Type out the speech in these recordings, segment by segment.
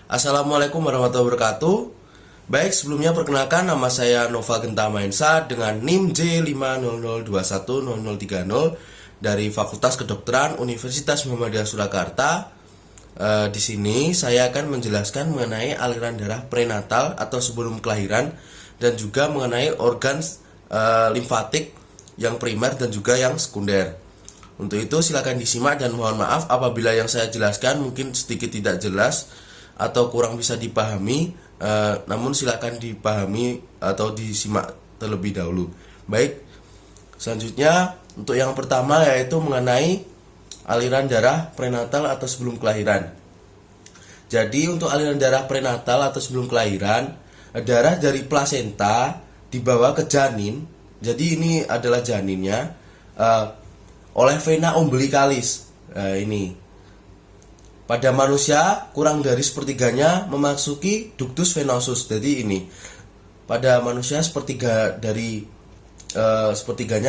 Assalamualaikum warahmatullahi wabarakatuh. Baik, sebelumnya perkenalkan nama saya Nova Genta Mainsa dengan NIM J500210030 dari Fakultas Kedokteran Universitas Muhammadiyah Surakarta. Di sini saya akan menjelaskan mengenai aliran darah prenatal atau sebelum kelahiran dan juga mengenai organ limfatik yang primer dan juga yang sekunder. Untuk itu silakan disimak dan mohon maaf apabila yang saya jelaskan mungkin sedikit tidak jelas atau kurang bisa dipahami, namun silakan dipahami atau disimak terlebih dahulu. Baik, selanjutnya untuk yang pertama yaitu mengenai aliran darah prenatal atau sebelum kelahiran. Jadi untuk aliran darah prenatal atau sebelum kelahiran, darah dari plasenta dibawa ke janin. Jadi ini adalah janinnya oleh vena umbilicalis. Ini pada manusia kurang dari sepertiganya memasuki ductus venosus. Jadi ini pada manusia sepertiganya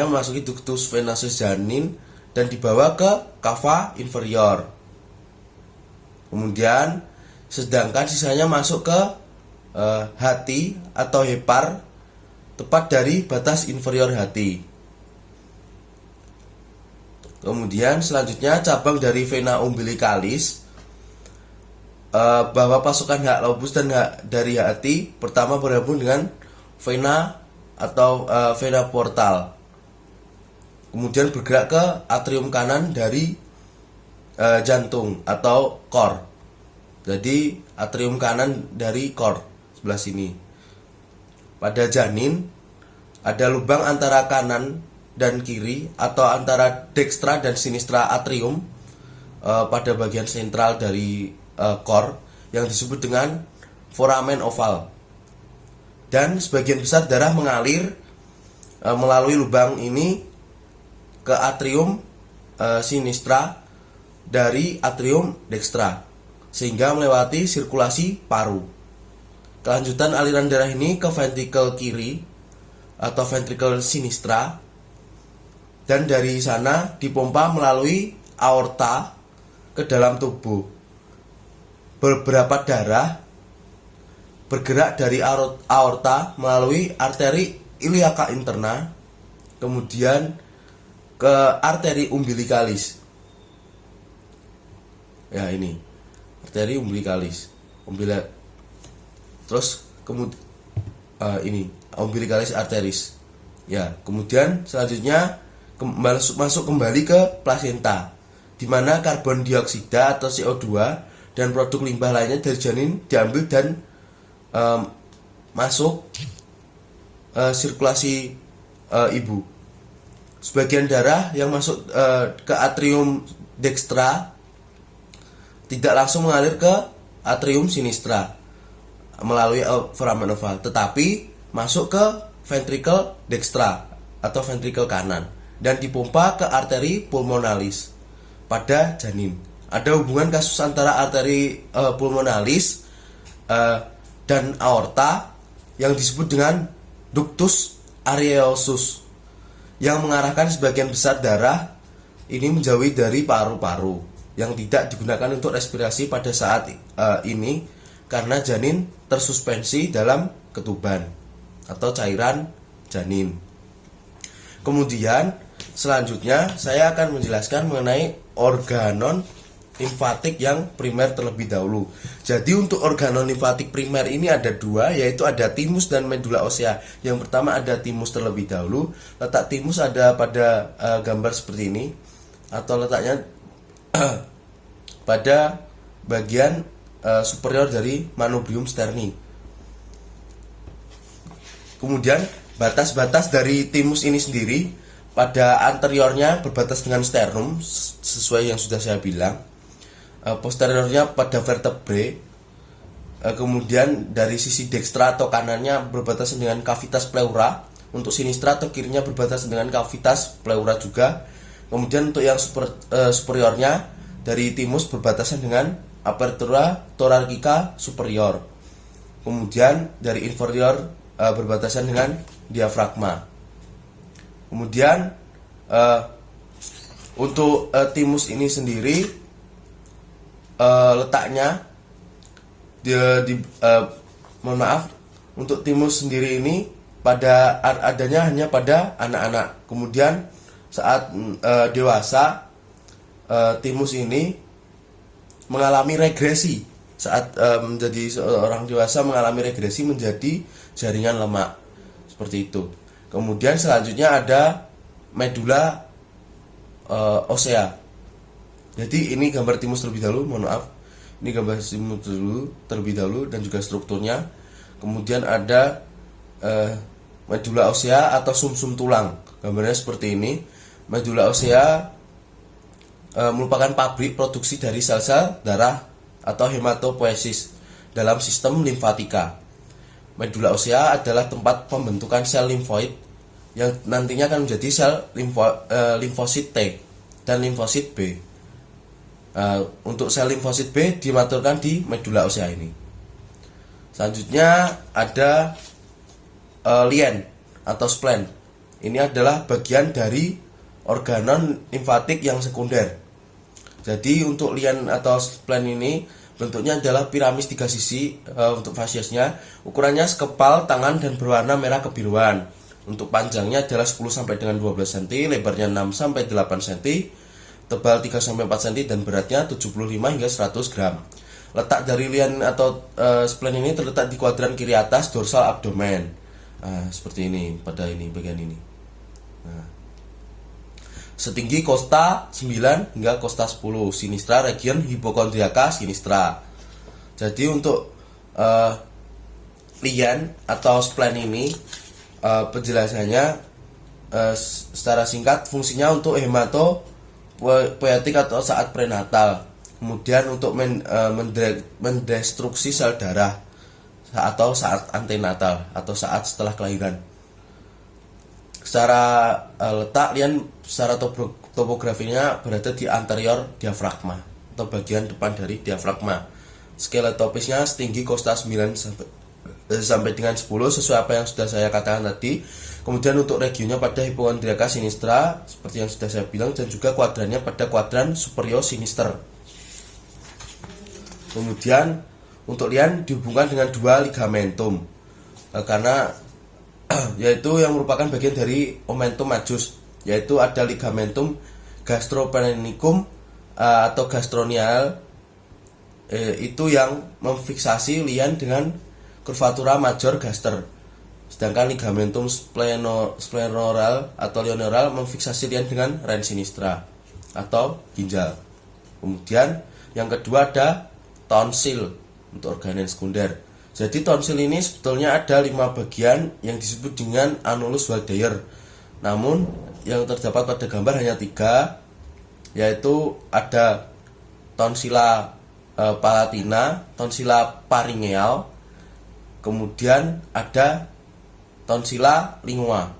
memasuki ductus venosus janin dan dibawa ke kava inferior. Kemudian sedangkan sisanya masuk ke hati atau hepar, tepat dari batas inferior hati. Kemudian selanjutnya cabang dari vena umbilicalis, bahwa pasukan hak lobus dan hak dari hati pertama berhubung dengan vena atau vena portal, kemudian bergerak ke atrium kanan dari jantung atau core. Jadi atrium kanan dari core sebelah sini. Pada janin ada lubang antara kanan dan kiri atau antara dextra dan sinistra atrium pada bagian sentral dari core yang disebut dengan foramen oval. Dan sebagian besar darah mengalir melalui lubang ini ke atrium sinistra dari atrium dextra sehingga melewati sirkulasi paru. Kelanjutan aliran darah ini ke ventrikel kiri atau ventrikel sinistra, dan dari sana dipompa melalui aorta ke dalam tubuh. Beberapa darah bergerak dari aorta melalui arteri iliaca interna, kemudian ke arteri umbilicalis. Ya, ini arteri umbilicalis. Terus kemudian ini umbilicalis arteris. Ya, kemudian selanjutnya masuk kembali ke plasenta, di mana karbon dioksida atau CO2 dan produk limbah lainnya dari janin diambil dan masuk sirkulasi ibu. Sebagian darah yang masuk ke atrium dextra tidak langsung mengalir ke atrium sinistra melalui foramen oval, tetapi masuk ke ventrikel dextra atau ventrikel kanan dan dipompa ke arteri pulmonalis pada janin. Ada hubungan kasus antara arteri pulmonalis dan aorta yang disebut dengan ductus arteriosus yang mengarahkan sebagian besar darah ini menjauhi dari paru-paru yang tidak digunakan untuk respirasi pada saat ini karena janin tersuspensi dalam ketuban atau cairan janin. Kemudian selanjutnya saya akan menjelaskan mengenai organon limfatik yang primer terlebih dahulu. Jadi untuk organon limfatik primer ini ada dua, yaitu ada timus dan medula osea. Yang pertama ada timus terlebih dahulu. Letak timus ada pada gambar seperti ini, atau letaknya pada bagian superior dari manubrium sterni. Kemudian batas-batas dari timus ini sendiri pada anteriornya berbatas dengan sternum sesuai yang sudah saya bilang. Posteriornya pada vertebrae. Kemudian dari sisi dextra atau kanannya berbatasan dengan cavitas pleura. Untuk sinistra atau kirinya berbatasan dengan cavitas pleura juga. Kemudian untuk yang superiornya dari timus berbatasan dengan apertura thoracica superior. Kemudian dari inferior berbatasan dengan diafragma. Kemudian untuk timus ini sendiri letaknya mohon maaf, untuk timus sendiri ini adanya hanya pada anak-anak. Kemudian saat dewasa, timus ini mengalami regresi. Saat menjadi seorang dewasa mengalami regresi menjadi jaringan lemak, seperti itu. Kemudian selanjutnya ada medula osea. Jadi ini gambar timus terlebih dahulu, mohon maaf. Ini gambar timus terlebih dahulu dan juga strukturnya. Kemudian ada medula osea atau sumsum tulang. Gambarnya seperti ini. Medula osea merupakan pabrik produksi dari sel-sel darah atau hematopoiesis dalam sistem limfatika. Medula osea adalah tempat pembentukan sel limfoid yang nantinya akan menjadi sel limfosit T dan limfosit B. Untuk sel limfosit B dimaturkan di medula osea ini. Selanjutnya ada lien atau spleen. Ini adalah bagian dari organon limfatik yang sekunder. Jadi untuk lien atau spleen ini bentuknya adalah piramis 3 sisi untuk fasiesnya. Ukurannya sekepal tangan dan berwarna merah kebiruan. Untuk panjangnya adalah 10 sampai dengan 12 cm, lebarnya 6 sampai 8 cm, tebal 3 sampai 4 cm dan beratnya 75 hingga 100 gram. Letak dari lien atau spleen ini terletak di kuadran kiri atas dorsal abdomen. Seperti ini pada ini bagian ini. Setinggi kosta 9 hingga kosta 10, sinistra region hipokondriaka sinistra. Jadi untuk lien atau spleen ini penjelasannya secara singkat, fungsinya untuk hematopoietik atau saat prenatal. Kemudian untuk mendestruksi sel darah atau saat antenatal atau saat setelah kelahiran. Secara letak lien secara topografinya berada di anterior diafragma atau bagian depan dari diafragma. Skeletopisnya setinggi kosta 9 sampai dengan 10 sesuai apa yang sudah saya katakan tadi. Kemudian untuk regionnya pada hipokondriaka sinistra seperti yang sudah saya bilang, dan juga kuadrannya pada kuadran superior sinister. Kemudian untuk lien dihubungkan dengan 2 ligamentum karena yaitu yang merupakan bagian dari omentum majus, yaitu ada ligamentum gastroperenicum atau gastronial, itu yang memfiksasi lien dengan curvatura major gaster. Sedangkan ligamentum splenoral atau leonoral memfiksasi lien dengan ren sinistra atau ginjal. Kemudian yang kedua ada tonsil untuk organ sekunder. Jadi tonsil ini sebetulnya ada 5 bagian yang disebut dengan annulus Waldeyer. Namun yang terdapat pada gambar hanya 3, yaitu ada tonsila palatina, tonsila pharyngeal, kemudian ada tonsila lingua.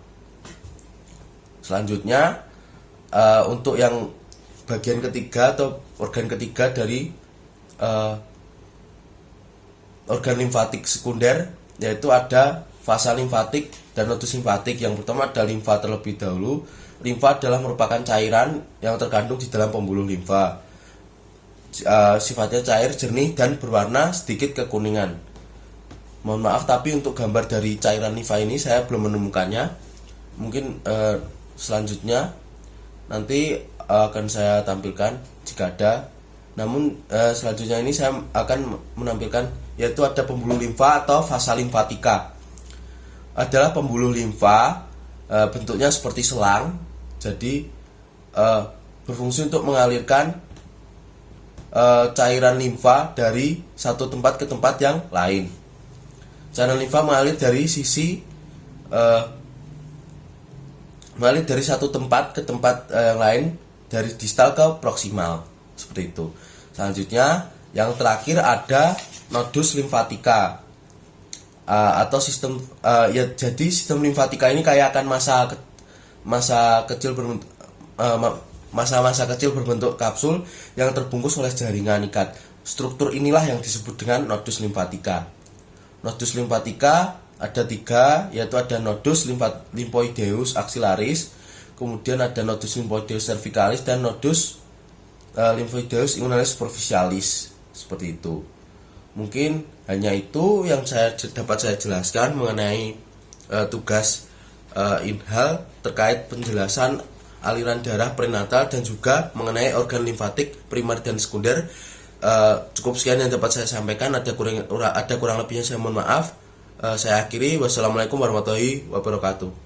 Selanjutnya untuk yang bagian ketiga atau organ ketiga dari organ limfatik sekunder, yaitu ada vasa limfatik dan nodus limfatik. Yang pertama ada limfa terlebih dahulu. Limfa adalah merupakan cairan yang terkandung di dalam pembuluh limfa. Sifatnya cair, jernih, dan berwarna sedikit kekuningan. Mohon maaf, tapi untuk gambar dari cairan limfa ini saya belum menemukannya. Mungkin selanjutnya nanti akan saya tampilkan jika ada. Namun selanjutnya ini saya akan menampilkan, yaitu ada pembuluh limfa atau vasa limfatika. Adalah pembuluh limfa bentuknya seperti selang, jadi berfungsi untuk mengalirkan cairan limfa dari satu tempat ke tempat yang lain. Cairan limfa mengalir dari satu tempat ke tempat yang lain, dari distal ke proksimal, seperti itu. Selanjutnya yang terakhir ada nodus limfatika atau sistem jadi sistem limfatika ini kayak akan masa kecil berbentuk kapsul yang terbungkus oleh jaringan ikat. Struktur inilah yang disebut dengan nodus limfatika. Nodus limfatika ada 3, yaitu ada nodus lymphoideus axillaris, kemudian ada nodus lymphoideus cervicalis, dan nodus lymphoideus immunalis superficialis, seperti itu. Mungkin hanya itu yang dapat saya jelaskan mengenai tugas Inhal terkait penjelasan aliran darah prenatal dan juga mengenai organ limfatik primer dan sekunder. Cukup sekian yang dapat saya sampaikan. Ada kurang lebihnya saya mohon maaf. Saya akhiri. Wassalamualaikum warahmatullahi wabarakatuh.